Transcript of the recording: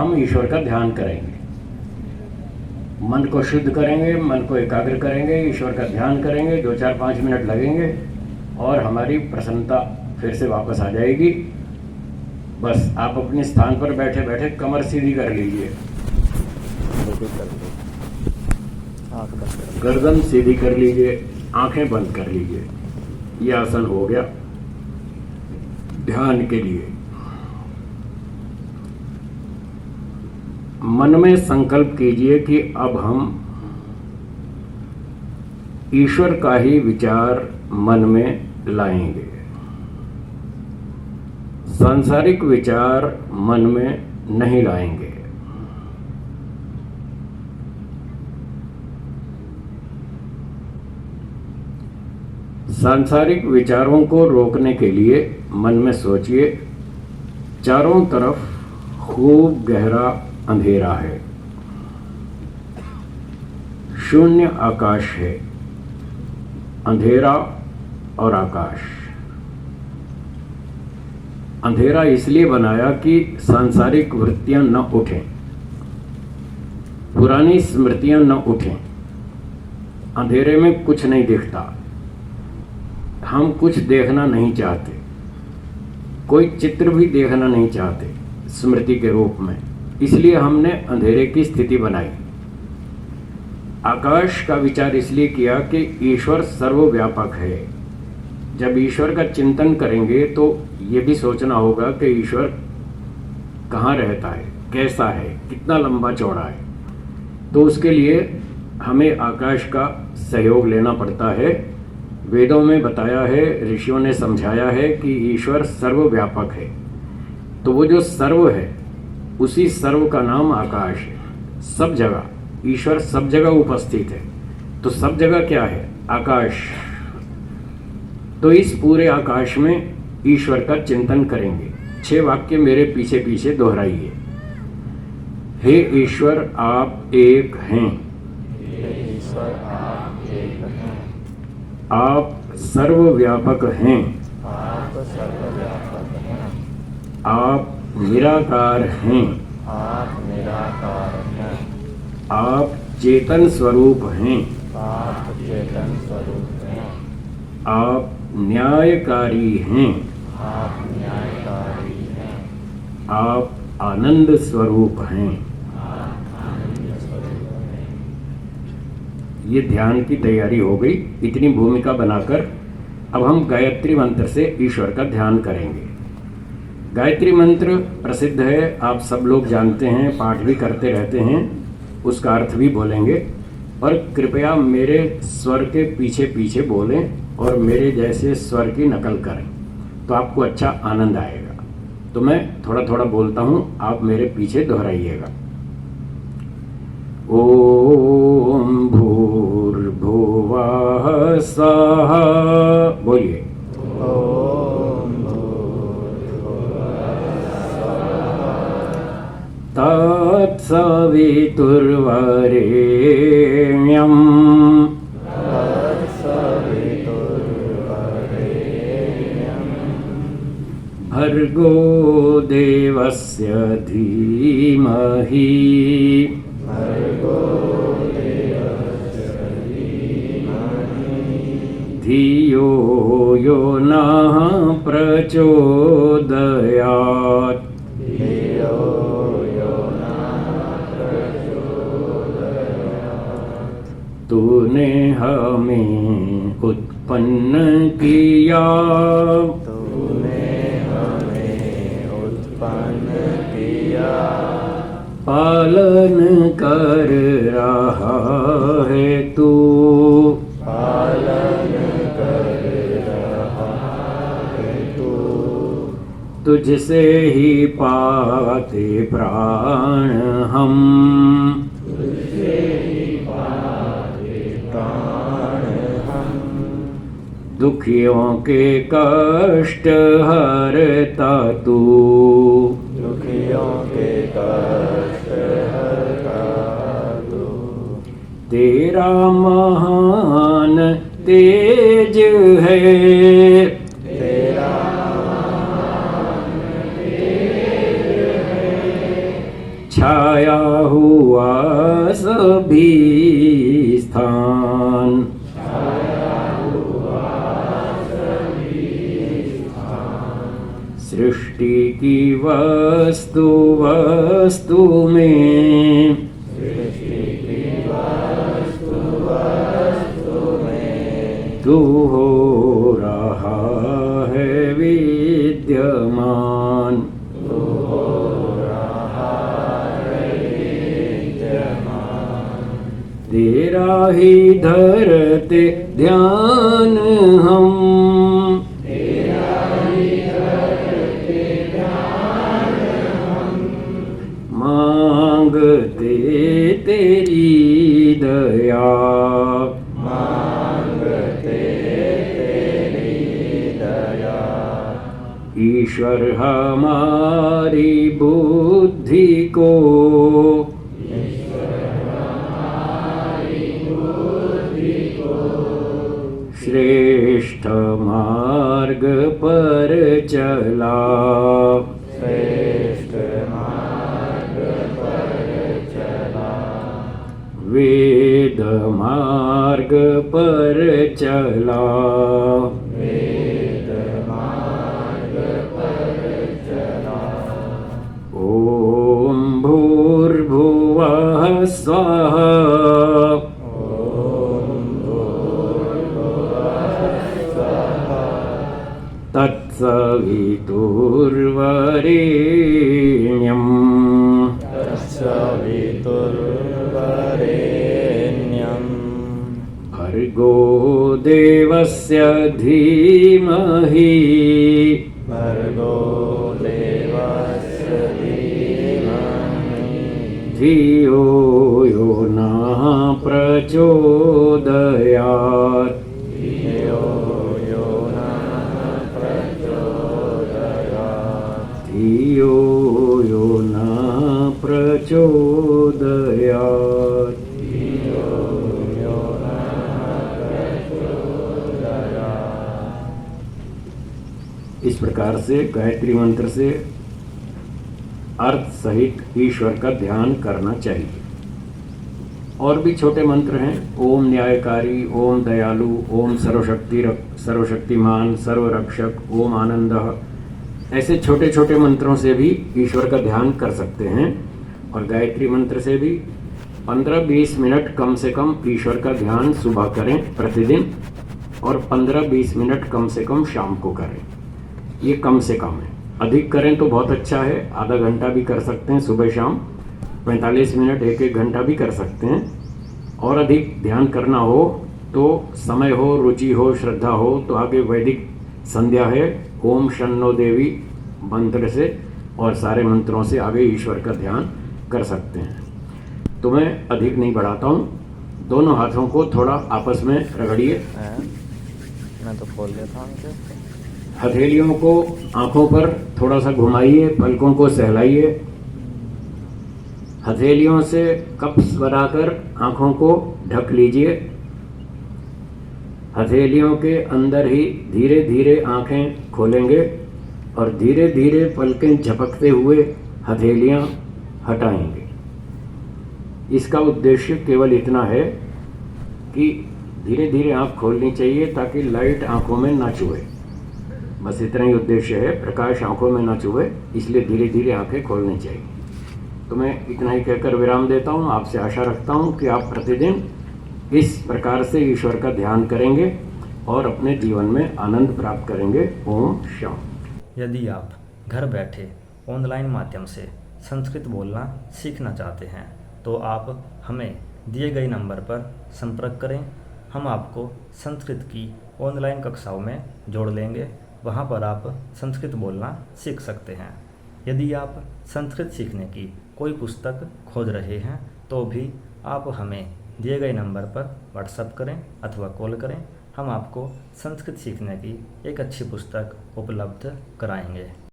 हम ईश्वर का ध्यान करेंगे। मन को शुद्ध करेंगे, मन को एकाग्र करेंगे, ईश्वर का ध्यान करेंगे, 2-4-5 मिनट लगेंगे और हमारी प्रसन्नता फिर से वापस आ जाएगी। बस आप अपने स्थान पर बैठे बैठे कमर सीधी कर लीजिए, गर्दन सीधी कर लीजिए, आंखें बंद कर लीजिए। यह आसन हो गया ध्यान के लिए। मन में संकल्प कीजिए कि अब हम ईश्वर का ही विचार मन में लाएंगे। सांसारिक विचार मन में नहीं लाएंगे। सांसारिक विचारों को रोकने के लिए मन में सोचिए, चारों तरफ खूब गहरा अंधेरा है, शून्य आकाश है, अंधेरा और आकाश। अंधेरा इसलिए बनाया कि सांसारिक वृत्तियां न उठें, पुरानी स्मृतियां न उठें। अंधेरे में कुछ नहीं दिखता, हम कुछ देखना नहीं चाहते, कोई चित्र भी देखना नहीं चाहते स्मृति के रूप में, इसलिए हमने अंधेरे की स्थिति बनाई। आकाश का विचार इसलिए किया कि ईश्वर सर्वव्यापक है। जब ईश्वर का चिंतन करेंगे तो ये भी सोचना होगा कि ईश्वर कहाँ रहता है, कैसा है, कितना लंबा चौड़ा है। तो उसके लिए हमें आकाश का सहयोग लेना पड़ता है। वेदों में बताया है, ऋषियों ने समझाया है कि ईश्वर सर्वव्यापक है। तो वो जो सर्व है, उसी सर्व का नाम आकाश है। सब जगह ईश्वर सब जगह उपस्थित है। तो सब जगह क्या है? आकाश। तो इस पूरे आकाश में ईश्वर का चिंतन करेंगे। 6 वाक्य मेरे पीछे पीछे दोहराइए। हे ईश्वर आप एक हैं, आप सर्वव्यापक हैं, आप निराकार हैं, आप चेतन स्वरूप हैं, आप न्यायकारी हैं, आप आनंद स्वरूप हैं। ये ध्यान की तैयारी हो गई। इतनी भूमिका बनाकर अब हम गायत्री मंत्र से ईश्वर का ध्यान करेंगे। गायत्री मंत्र प्रसिद्ध है, आप सब लोग जानते हैं, पाठ भी करते रहते हैं, उसका अर्थ भी बोलेंगे। और कृपया मेरे स्वर के पीछे पीछे बोलें और मेरे जैसे स्वर की नकल करें, तो आपको अच्छा आनंद आएगा। तो मैं थोड़ा थोड़ा बोलता हूँ, आप मेरे पीछे दोहराइएगा। ओम भूर्भुवः स्वः, बोलिए। तत्सवितुर्वरेण्यं भर्गो देवस्य धीमहि धियो यो नः प्रचोदयात्। तूने हमें उत्पन्न किया, पालन कर रहा है तू, तुझसे ही पाते प्राण हम, दुखियों के कष्ट हरता तू, तेरा महान तेज है, छाया हुआ सभी स्थान, सृष्टि की वस्तु वस्तु में, तू हो रहा है विद्यमान, तेरा ही धरते ध्यान हम, मांगते तेरी दया, ईश्वर हमारी बुद्धि को श्रेष्ठ मार्ग पर चला, वेद मार्ग पर चला, ओम भूर्भुवः स्वः, तत्सवितुर्वरेण्यम्, भर्गो देवस्य धीमहि, धियो यो नः प्रचोदयात्, धियो यो नः प्रचोदयात्। इस प्रकार से गायत्री मंत्र से अर्थ सहित ईश्वर का ध्यान करना चाहिए। और भी छोटे मंत्र हैं, ओम न्यायकारी, ओम दयालु, ओम सर्वशक्तिमान, सर्वरक्षक, ओम आनंदः। ऐसे छोटे छोटे मंत्रों से भी ईश्वर का ध्यान कर सकते हैं। और गायत्री मंत्र से भी 15-20 मिनट कम से कम ईश्वर का ध्यान सुबह करें प्रतिदिन, और 15-20 मिनट कम से कम शाम को करें। ये कम से कम है, अधिक करें तो बहुत अच्छा है। आधा घंटा भी कर सकते हैं सुबह शाम, 45 मिनट, 1-1 घंटा भी कर सकते हैं। और अधिक ध्यान करना हो तो समय हो, रुचि हो, श्रद्धा हो तो आगे वैदिक संध्या है, ओम शन्नो देवी मंत्र से और सारे मंत्रों से आगे ईश्वर का ध्यान कर सकते हैं। तो मैं अधिक नहीं बढ़ाता हूँ। दोनों हाथों को थोड़ा आपस में रगड़िए। मैं तो खोल लेता हूँ। हथेलियों को आंखों पर थोड़ा सा घुमाइए, पलकों को सहलाइए। हथेलियों से कप्स बनाकर आंखों को ढक लीजिए। हथेलियों के अंदर ही धीरे धीरे आंखें खोलेंगे और धीरे धीरे पलकें झपकते हुए हथेलियां हटाएंगे। इसका उद्देश्य केवल इतना है कि धीरे धीरे आंख खोलनी चाहिए ताकि लाइट आंखों में ना चुभे। बस इतना ही उद्देश्य है, प्रकाश आंखों में ना चुभे, इसलिए धीरे धीरे आंखें खोलनी चाहिए। तो मैं इतना ही कहकर विराम देता हूँ। आपसे आशा रखता हूँ कि आप प्रतिदिन इस प्रकार से ईश्वर का ध्यान करेंगे और अपने जीवन में आनंद प्राप्त करेंगे। ओम शांति। यदि आप घर बैठे ऑनलाइन माध्यम से संस्कृत बोलना सीखना चाहते हैं तो आप हमें दिए गए नंबर पर संपर्क करें। हम आपको संस्कृत की ऑनलाइन कक्षाओं में जोड़ लेंगे। वहां पर आप संस्कृत बोलना सीख सकते हैं। यदि आप संस्कृत सीखने की कोई पुस्तक खोज रहे हैं तो भी आप हमें दिए गए नंबर पर व्हाट्सएप करें अथवा कॉल करें। हम आपको संस्कृत सीखने की एक अच्छी पुस्तक उपलब्ध कराएंगे।